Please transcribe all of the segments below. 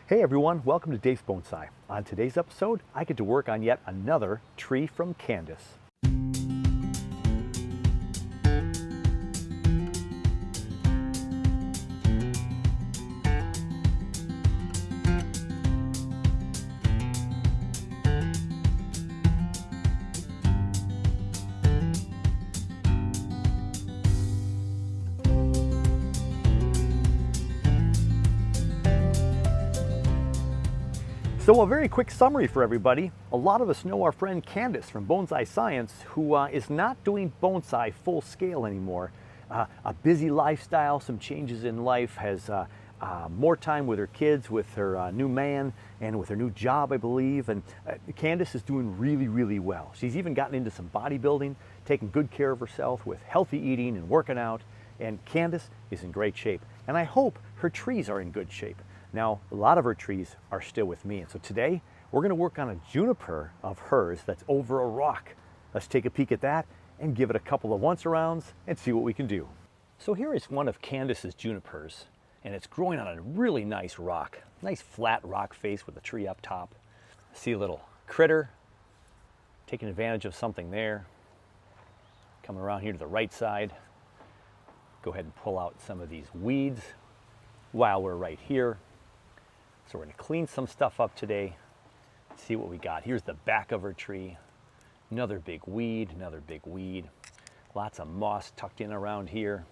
Hey everyone, welcome to Dave's Bonsai. On today's episode, I get to work on yet another tree from Candace. So a very quick summary for everybody. A lot of us know our friend Candice from Bonsai Science, who is not doing bonsai full scale anymore. A busy lifestyle, some changes in life, has more time with her kids, with her new man, and with her new job, I believe. And Candice is doing really, really well. She's even gotten into some bodybuilding, taking good care of herself with healthy eating and working out. And Candice is in great shape. And I hope her trees are in good shape. Now, a lot of her trees are still with me, and so today we're going to work on a juniper of hers that's over a rock. Let's take a peek at that and give it a couple of once-arounds and see what we can do. So here is one of Candace's junipers, and it's growing on a really nice rock. Nice flat rock face with a tree up top. See a little critter taking advantage of something there. Coming around here to the right side. Go ahead and pull out some of these weeds while we're right here. So we're going to clean some stuff up today, see what we got. Here's the back of her tree. Another big weed, another big weed. Lots of moss tucked in around here.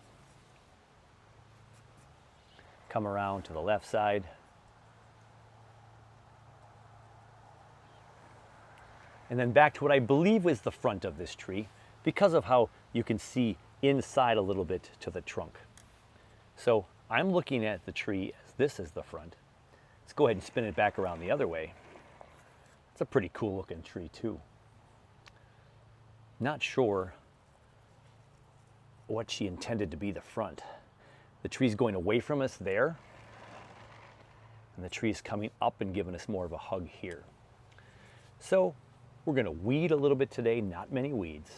Come around to the left side. And then back to what I believe is the front of this tree, because of how you can see inside a little bit to the trunk. So I'm looking at the tree as this is the front. Let's go ahead and spin it back around the other way. It's a pretty cool looking tree too. Not sure what she intended to be the front. The tree's going away from us there, and the tree's coming up and giving us more of a hug here. So we're going to weed a little bit today, not many weeds.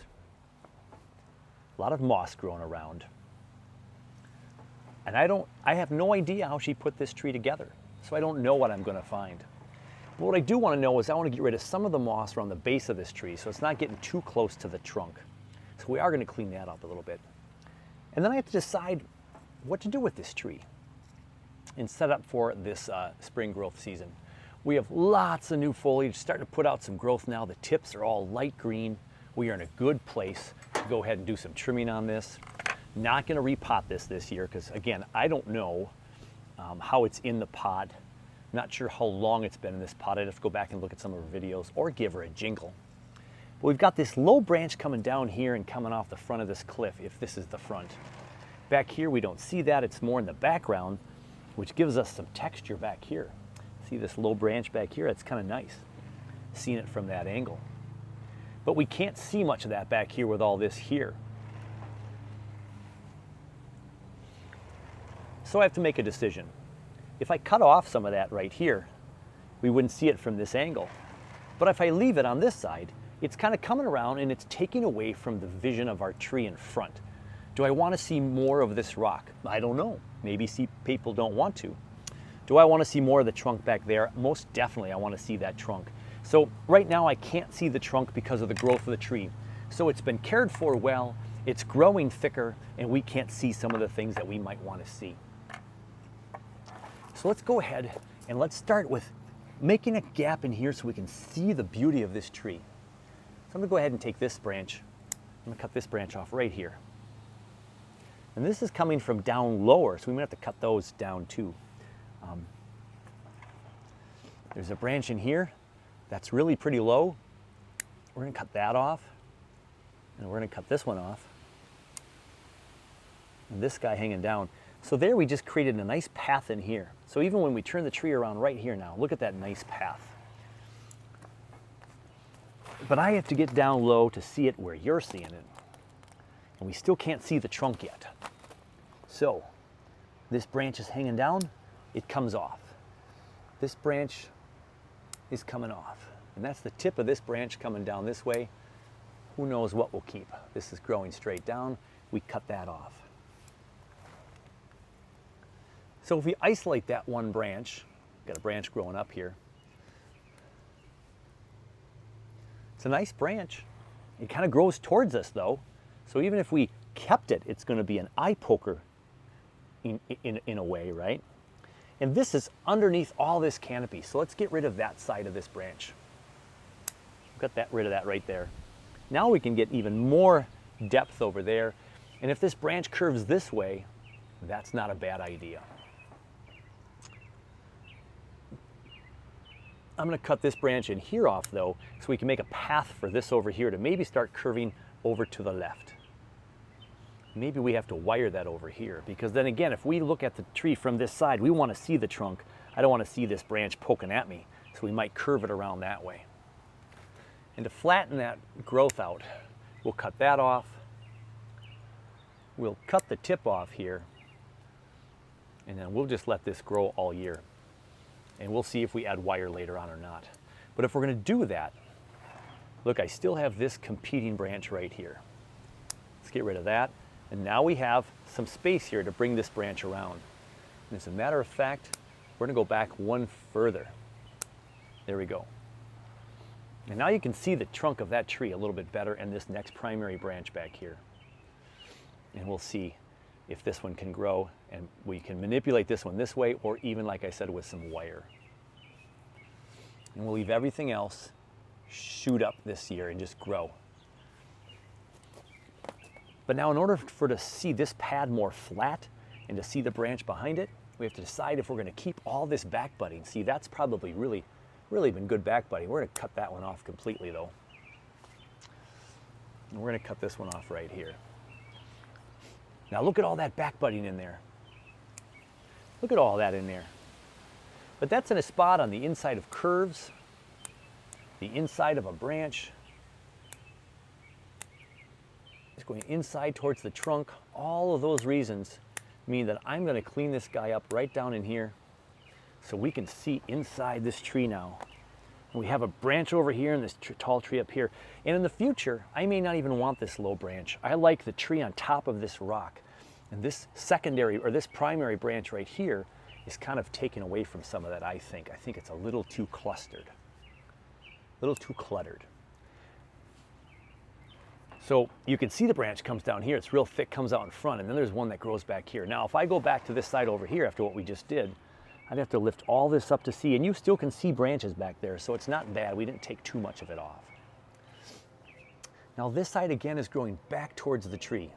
A lot of moss growing around. And I have no idea how she put this tree together, so I don't know what I'm going to find. But what I do want to know is I want to get rid of some of the moss around the base of this tree so it's not getting too close to the trunk. So we are going to clean that up a little bit. And then I have to decide what to do with this tree and set up for this spring growth season. We have lots of new foliage starting to put out some growth now. The tips are all light green. We are in a good place to go ahead and do some trimming on this. Not going to repot this year because, again, I don't know how it's in the pot. Not sure how long it's been in this pot. I'd have to go back and look at some of her videos or give her a jingle. But we've got this low branch coming down here and coming off the front of this cliff, if this is the front. Back here, we don't see that. It's more in the background, which gives us some texture back here. See this low branch back here? It's kind of nice, seeing it from that angle. But we can't see much of that back here with all this here. So I have to make a decision. If I cut off some of that right here, we wouldn't see it from this angle. But if I leave it on this side, it's kind of coming around and it's taking away from the vision of our tree in front. Do I want to see more of this rock? I don't know. Maybe people don't want to. Do I want to see more of the trunk back there? Most definitely I want to see that trunk. So right now I can't see the trunk because of the growth of the tree. So it's been cared for well, it's growing thicker, and we can't see some of the things that we might want to see. So let's go ahead and let's start with making a gap in here so we can see the beauty of this tree. So I'm going to go ahead and take this branch. I'm going to cut this branch off right here. And this is coming from down lower, so we might have to cut those down too. There's a branch in here that's really pretty low. We're going to cut that off. And we're going to cut this one off. And this guy hanging down. So there we just created a nice path in here. So even when we turn the tree around right here now, look at that nice path. But I have to get down low to see it where you're seeing it. And we still can't see the trunk yet. So this branch is hanging down, it comes off. This branch is coming off. And that's the tip of this branch coming down this way. Who knows what we'll keep. This is growing straight down. We cut that off. So if we isolate that one branch, Got a branch growing up here. It's a nice branch. It kind of grows towards us though. So even if we kept it, it's going to be an eye poker in a way, right? And this is underneath all this canopy. So let's get rid of that side of this branch. Got rid of that right there. Now we can get even more depth over there. And if this branch curves this way, that's not a bad idea. I'm going to cut this branch in here off though, so we can make a path for this over here to maybe start curving over to the left. Maybe we have to wire that over here, because then again, if we look at the tree from this side, we want to see the trunk. I don't want to see this branch poking at me, so we might curve it around that way. And to flatten that growth out, we'll cut that off. We'll cut the tip off here, and then we'll just let this grow all year. And we'll see if we add wire later on or not. But if we're going to do that, look, I still have this competing branch right here. Let's get rid of that. And now we have some space here to bring this branch around. And as a matter of fact, we're going to go back one further. There we go. And now you can see the trunk of that tree a little bit better and this next primary branch back here. And we'll see if this one can grow, and we can manipulate this one this way, or even, like I said, with some wire. And we'll leave everything else shoot up this year and just grow. But now in order for to see this pad more flat and to see the branch behind it, we have to decide if we're going to keep all this back budding. See, that's probably really been good back budding. We're going to cut that one off completely though. And we're going to cut this one off right here. Now look at all that back budding in there. Look at all that in there. But that's in a spot on the inside of curves, the inside of a branch. It's going inside towards the trunk. All of those reasons mean that I'm going to clean this guy up right down in here so we can see inside this tree now. And we have a branch over here and this tall tree up here. And in the future, I may not even want this low branch. I like the tree on top of this rock. And this secondary, or this primary branch right here is kind of taken away from some of that, I think. I think it's a little too clustered, a little too cluttered. So you can see the branch comes down here. It's real thick, comes out in front, and then there's one that grows back here. Now, if I go back to this side over here after what we just did, I'd have to lift all this up to see, and you still can see branches back there, so it's not bad. We didn't take too much of it off. Now this side again is growing back towards the tree.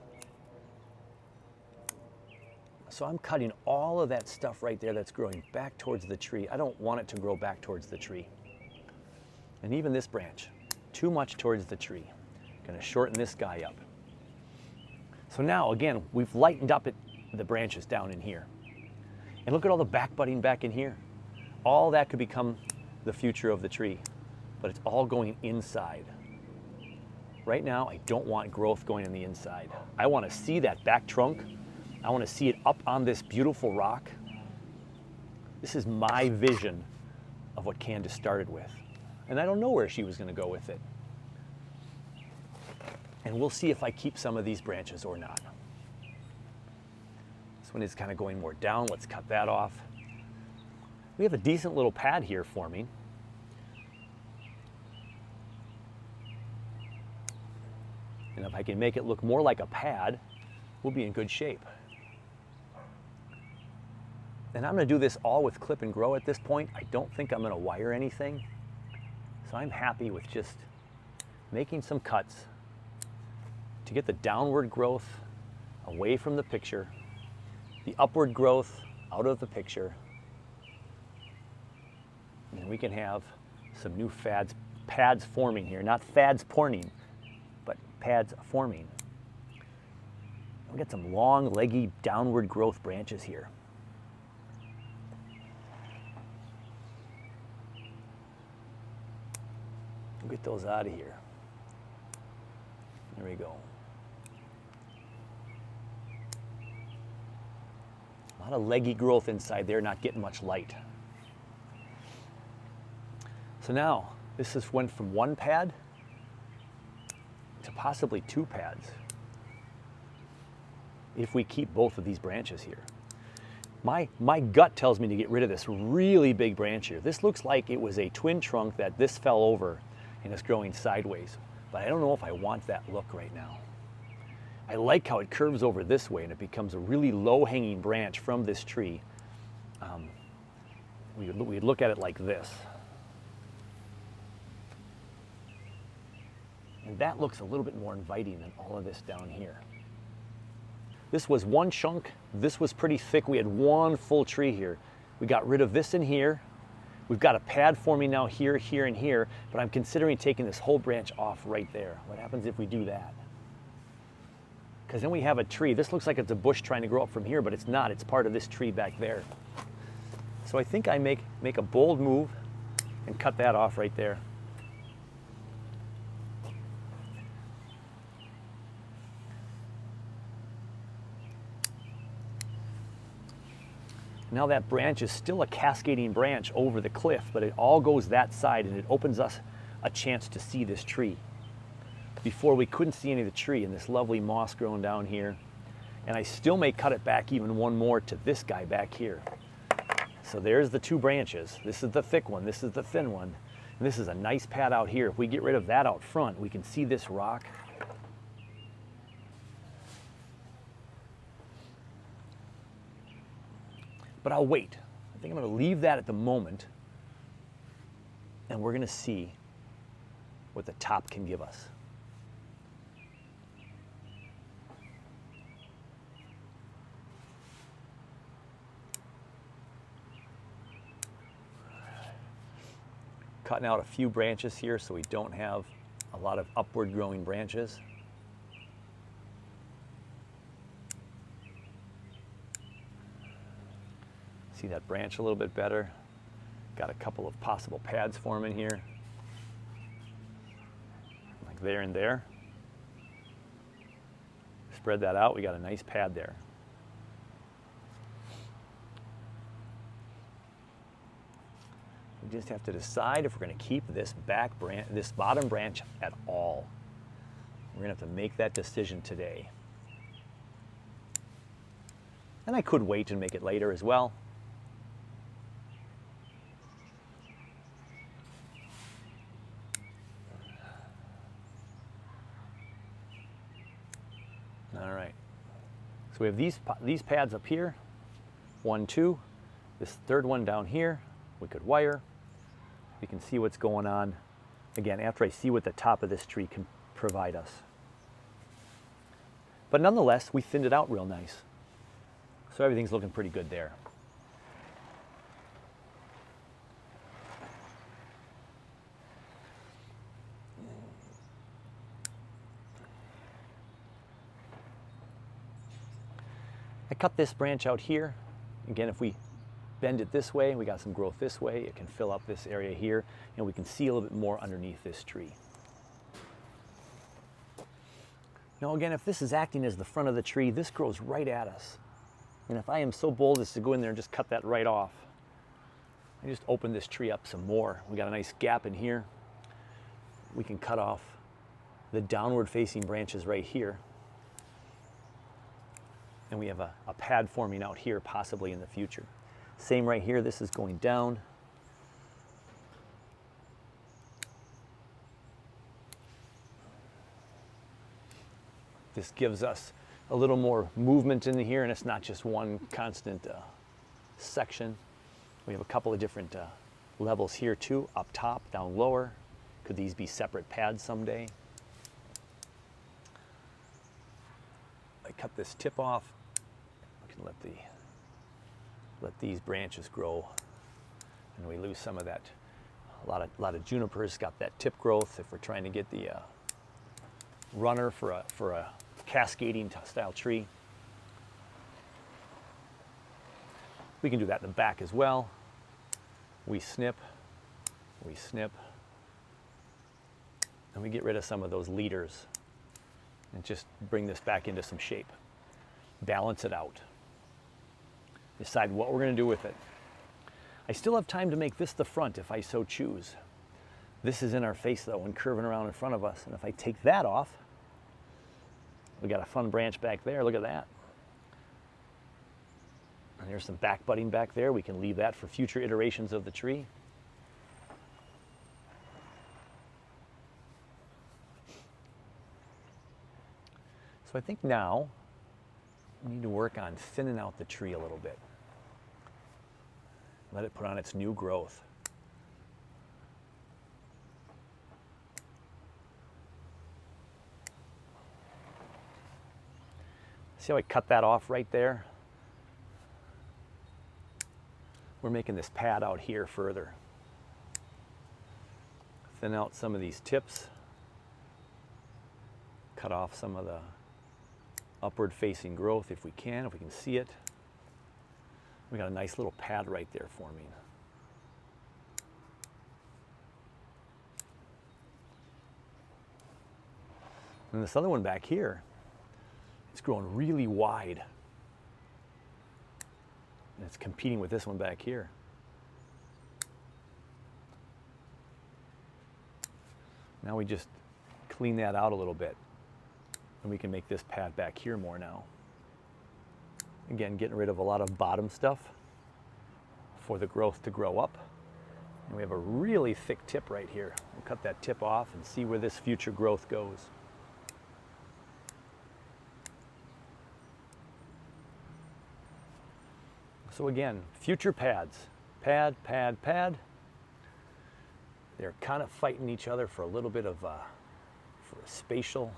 So I'm cutting all of that stuff right there that's growing back towards the tree. I don't want it to grow back towards the tree. And even this branch, too much towards the tree. Gonna shorten this guy up. So now, again, we've lightened up the branches down in here. And look at all the back budding back in here. All that could become the future of the tree, but it's all going inside. Right now, I don't want growth going on the inside. I want to see that back trunk. I want to see it up on this beautiful rock. This is my vision of what Candace started with. And I don't know where she was going to go with it. And we'll see if I keep some of these branches or not. This one is kind of going more down. Let's cut that off. We have a decent little pad here forming. And if I can make it look more like a pad, we'll be in good shape. And I'm going to do this all with clip and grow at this point. I don't think I'm going to wire anything. So I'm happy with just making some cuts to get the downward growth away from the picture, the upward growth out of the picture, and we can have some new pads forming here. Not fads porning, but pads forming. We got some long, leggy, downward growth branches here. We'll get those out of here. There we go. A lot of leggy growth inside there, not getting much light. So now, this has went from one pad to possibly two pads, if we keep both of these branches here. My gut tells me to get rid of this really big branch here. This looks like it was a twin trunk that this fell over and is growing sideways. But I don't know if I want that look right now. I like how it curves over this way and it becomes a really low-hanging branch from this tree. We'd look at it like this. And that looks a little bit more inviting than all of this down here. This was one chunk. This was pretty thick. We had one full tree here. We got rid of this in here. We've got a pad forming now here, here, and here, but I'm considering taking this whole branch off right there. What happens if we do that? Because then we have a tree. This looks like it's a bush trying to grow up from here, but it's not. It's part of this tree back there. So I think I make a bold move and cut that off right there. Now that branch is still a cascading branch over the cliff, but it all goes that side and it opens us a chance to see this tree. Before we couldn't see any of the tree and this lovely moss growing down here. And I still may cut it back even one more to this guy back here. So there's the two branches. This is the thick one, this is the thin one. And this is a nice pad out here. If we get rid of that out front, we can see this rock. But I'll wait. I think I'm going to leave that at the moment, and we're going to see what the top can give us. Cutting out a few branches here so we don't have a lot of upward growing branches. See that branch a little bit better. Got a couple of possible pads forming here. Like there and there. Spread that out, we got a nice pad there. We just have to decide if we're going to keep this this bottom branch at all. We're going to have to make that decision today. And I could wait and make it later as well. All right, so we have these pads up here, 1, 2, this third one down here, we could wire. We can see what's going on, again, after I see what the top of this tree can provide us. But nonetheless, we thinned it out real nice. So everything's looking pretty good there. I cut this branch out here. Again, if we bend it this way, we got some growth this way, it can fill up this area here, and we can see a little bit more underneath this tree. Now again, if this is acting as the front of the tree, this grows right at us. And if I am so bold as to go in there and just cut that right off, I just open this tree up some more. We got a nice gap in here. We can cut off the downward facing branches right here. And we have a pad forming out here possibly in the future. Same right here, this is going down. This gives us a little more movement in here, and it's not just one constant section. We have a couple of different levels here too, up top, down lower. Could these be separate pads someday? I cut this tip off. We can let these branches grow, and we lose some of that. A lot of junipers got that tip growth. If we're trying to get the runner for a cascading style tree, we can do that in the back as well. We snip, and we get rid of some of those leaders and just bring this back into some shape. Balance it out. Decide what we're going to do with it. I still have time to make this the front if I so choose. This is in our face though and curving around in front of us. And if I take that off, we got a fun branch back there. Look at that. And there's some back budding back there. We can leave that for future iterations of the tree. So I think now we need to work on thinning out the tree a little bit. Let it put on its new growth. See how I cut that off right there? We're making this pad out here further. Thin out some of these tips. Cut off some of the upward facing growth if we can see it. We got a nice little pad right there forming. And this other one back here, it's growing really wide. And it's competing with this one back here. Now we just clean that out a little bit. And we can make this pad back here more now. Again, getting rid of a lot of bottom stuff for the growth to grow up. And we have a really thick tip right here. We'll cut that tip off and see where this future growth goes. So again, future pads. Pad, pad, pad. They're kind of fighting each other for a little bit of for a spatial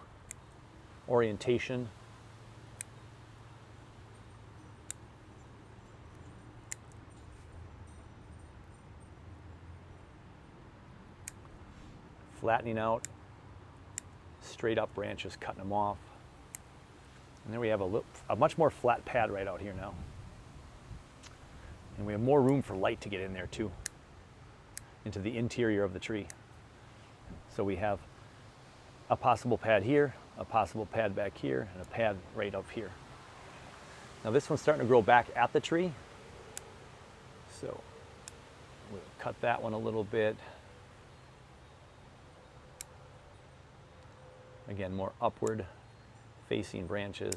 orientation. Flattening out, straight up branches, cutting them off. And there we have a much more flat pad right out here now. And we have more room for light to get in there too, into the interior of the tree. So we have a possible pad here, a possible pad back here, and a pad right up here. Now this one's starting to grow back at the tree. So we'll cut that one a little bit. Again, more upward facing branches.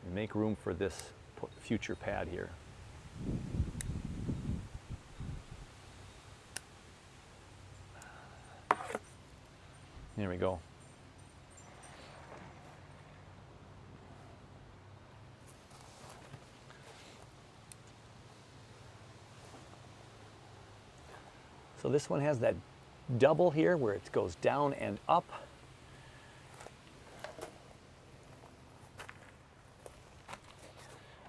And make room for this future pad here. There we go. So this one has that double here where it goes down and up.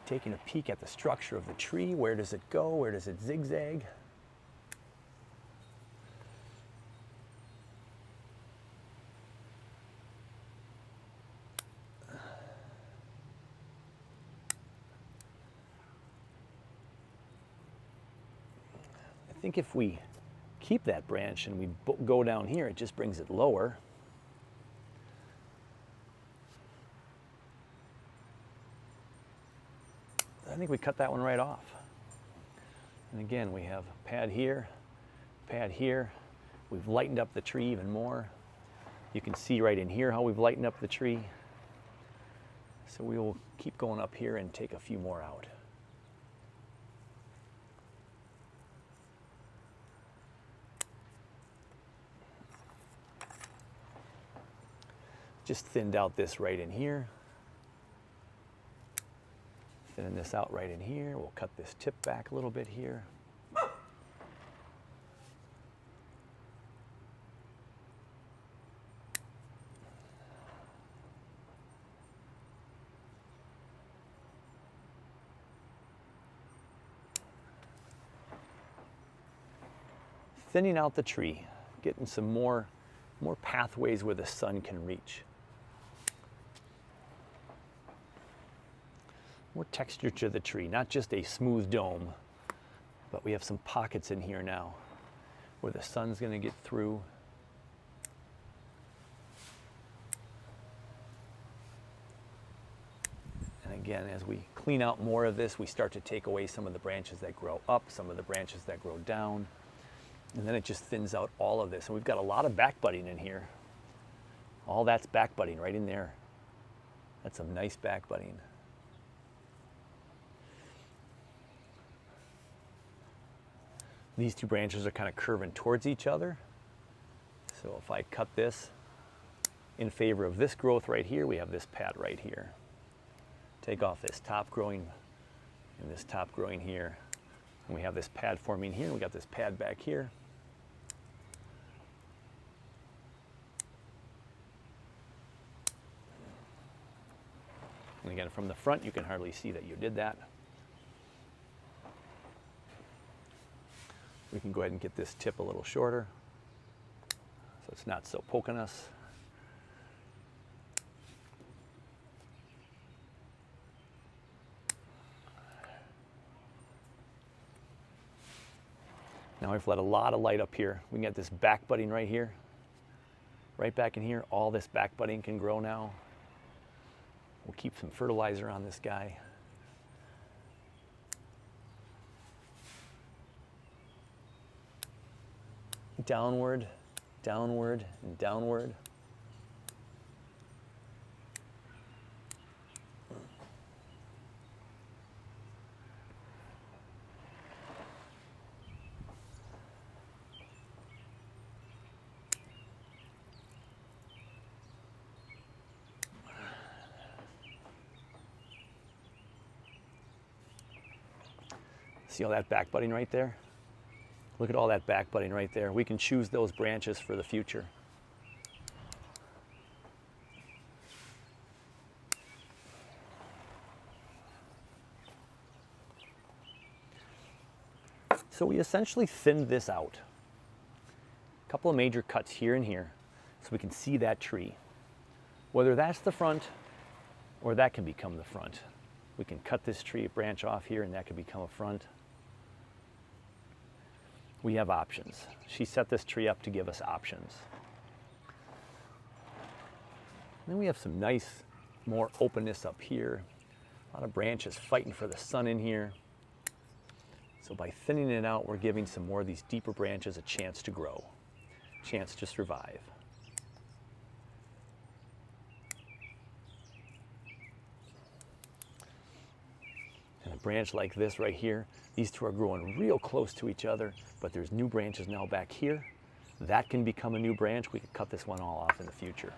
Taking a peek at the structure of the tree. Where does it go? Where does it zigzag? I think if we keep that branch and we go down here, it just brings it lower. I think we cut that one right off. And again, we have a pad here, pad here. We've lightened up the tree even more. You can see right in here how we've lightened up the tree. So we will keep going up here and take a few more out. Just thinned out this right in here. Thinning this out right in here. We'll cut this tip back a little bit here. Thinning out the tree, getting some more pathways where the sun can reach. More texture to the tree, not just a smooth dome, but we have some pockets in here now where the sun's going to get through. And again, as we clean out more of this, we start to take away some of the branches that grow up, some of the branches that grow down, and then it just thins out all of this. And we've got a lot of back budding in here. All that's back budding right in there. That's some nice back budding. These two branches are kind of curving towards each other. So if I cut this in favor of this growth right here, we have this pad right here. Take off this top growing and this top growing here. And we have this pad forming here. We got this pad back here. And again, from the front, you can hardly see that you did that. We can go ahead and get this tip a little shorter so it's not so poking us. Now we've let a lot of light up here. We can get this back budding right here. Right back in here, all this back budding can grow now. We'll keep some fertilizer on this guy. Downward, downward, and downward. See all that back budding right there? Look at all that back budding right there. We can choose those branches for the future. So we essentially thinned this out. A couple of major cuts here and here so we can see that tree. Whether that's the front or that can become the front. We can cut this tree branch off here and that could become a front. We have options. She set this tree up to give us options. Then we have some nice, more openness up here. A lot of branches fighting for the sun in here. So by thinning it out, we're giving some more of these deeper branches a chance to grow, a chance to survive. And a branch like this right here, these two are growing real close to each other, but there's new branches now back here. That can become a new branch. We could cut this one all off in the future.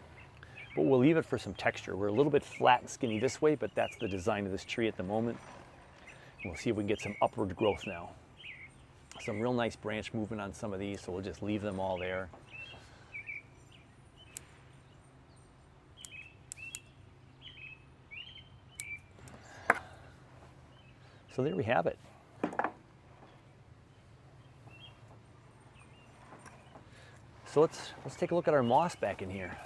But we'll leave it for some texture. We're a little bit flat and skinny this way, but that's the design of this tree at the moment. We'll see if we can get some upward growth now. Some real nice branch movement on some of these, so we'll just leave them all there. So there we have it. So let's take a look at our moss back in here.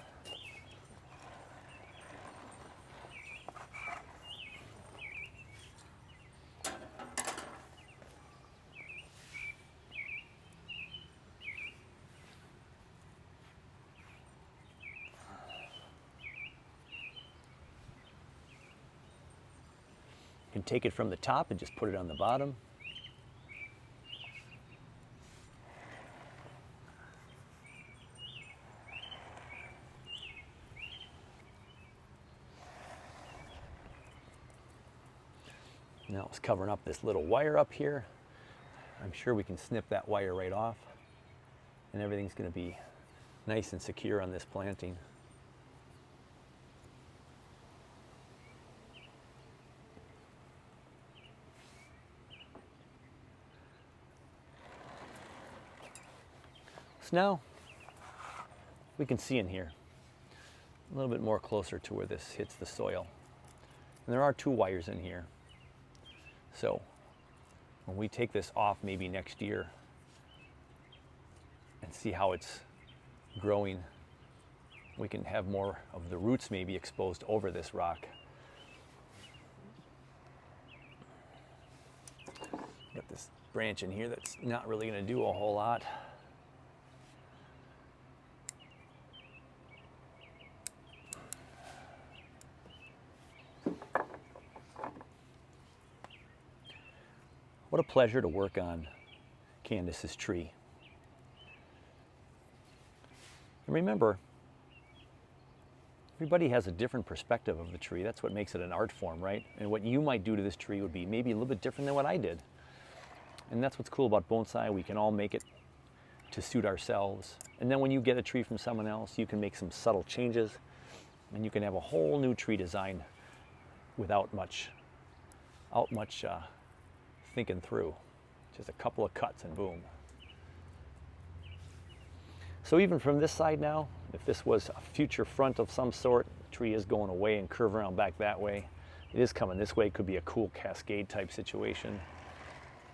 You can take it from the top and just put it on the bottom. Now it's covering up this little wire up here. I'm sure we can snip that wire right off and everything's going to be nice and secure on this planting. So now we can see in here a little bit more closer to where this hits the soil. And there are two wires in here. So when we take this off maybe next year and see how it's growing, we can have more of the roots maybe exposed over this rock. Got this branch in here that's not really going to do a whole lot. What a pleasure to work on Candace's tree. And remember, everybody has a different perspective of the tree. That's what makes it an art form, right? And what you might do to this tree would be maybe a little bit different than what I did. And that's what's cool about bonsai. We can all make it to suit ourselves. And then when you get a tree from someone else, you can make some subtle changes and you can have a whole new tree design without much thinking through. Just a couple of cuts and boom. So even from this side now, if this was a future front of some sort, the tree is going away and curve around back that way. It is coming this way. It could be a cool cascade type situation.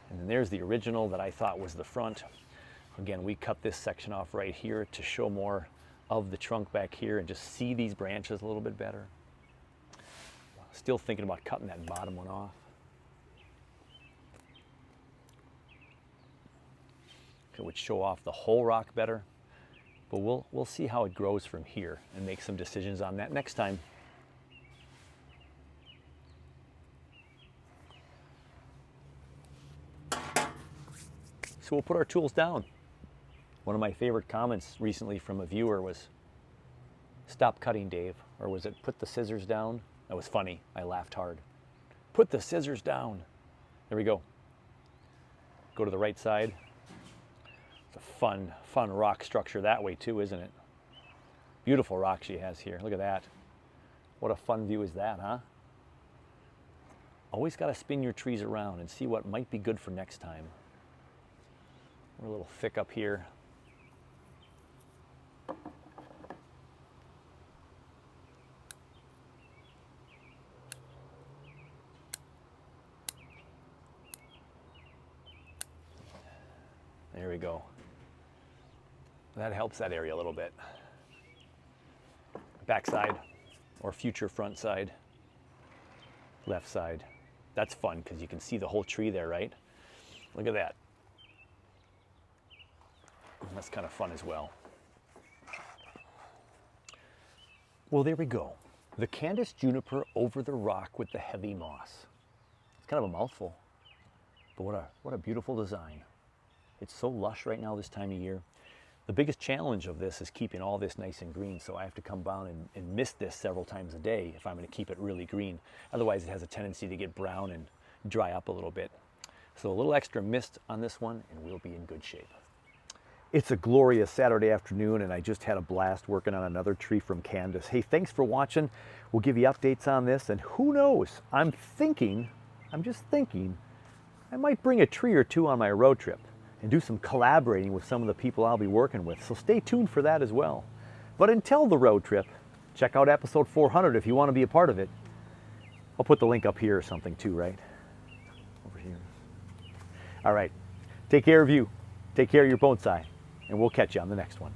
And then there's the original that I thought was the front. Again, we cut this section off right here to show more of the trunk back here and just see these branches a little bit better. Still thinking about cutting that bottom one off. It would show off the whole rock better, but we'll see how it grows from here and make some decisions on that next time. So we'll put our tools down. One of my favorite comments recently from a viewer was, "Stop cutting, Dave," or was it, "Put the scissors down"? That was funny. I laughed hard. Put the scissors down. There we go. Go to the right side. It's a fun rock structure that way too, isn't it? Beautiful rock she has here. Look at that. What a fun view is that, huh? Always got to spin your trees around and see what might be good for next time. We're a little thick up here. There we go. That helps that area a little bit. Back side or future front side. Left side. That's fun because you can see the whole tree there, right? Look at that. That's kind of fun as well. Well, there we go. The Candace juniper over the rock with the heavy moss. It's kind of a mouthful, but what a beautiful design. It's so lush right now this time of year. The biggest challenge of this is keeping all this nice and green, so I have to come down and mist this several times a day if I'm going to keep it really green. Otherwise it has a tendency to get brown and dry up a little bit. So a little extra mist on this one and we'll be in good shape. It's a glorious Saturday afternoon and I just had a blast working on another tree from Candace. Hey, thanks for watching. We'll give you updates on this, and who knows, I'm just thinking, I might bring a tree or two on my road trip and do some collaborating with some of the people I'll be working with. So stay tuned for that as well. But until the road trip, check out episode 400 if you want to be a part of it. I'll put the link up here or something too, right? Over here. All right. Take care of you. Take care of your bonsai. And we'll catch you on the next one.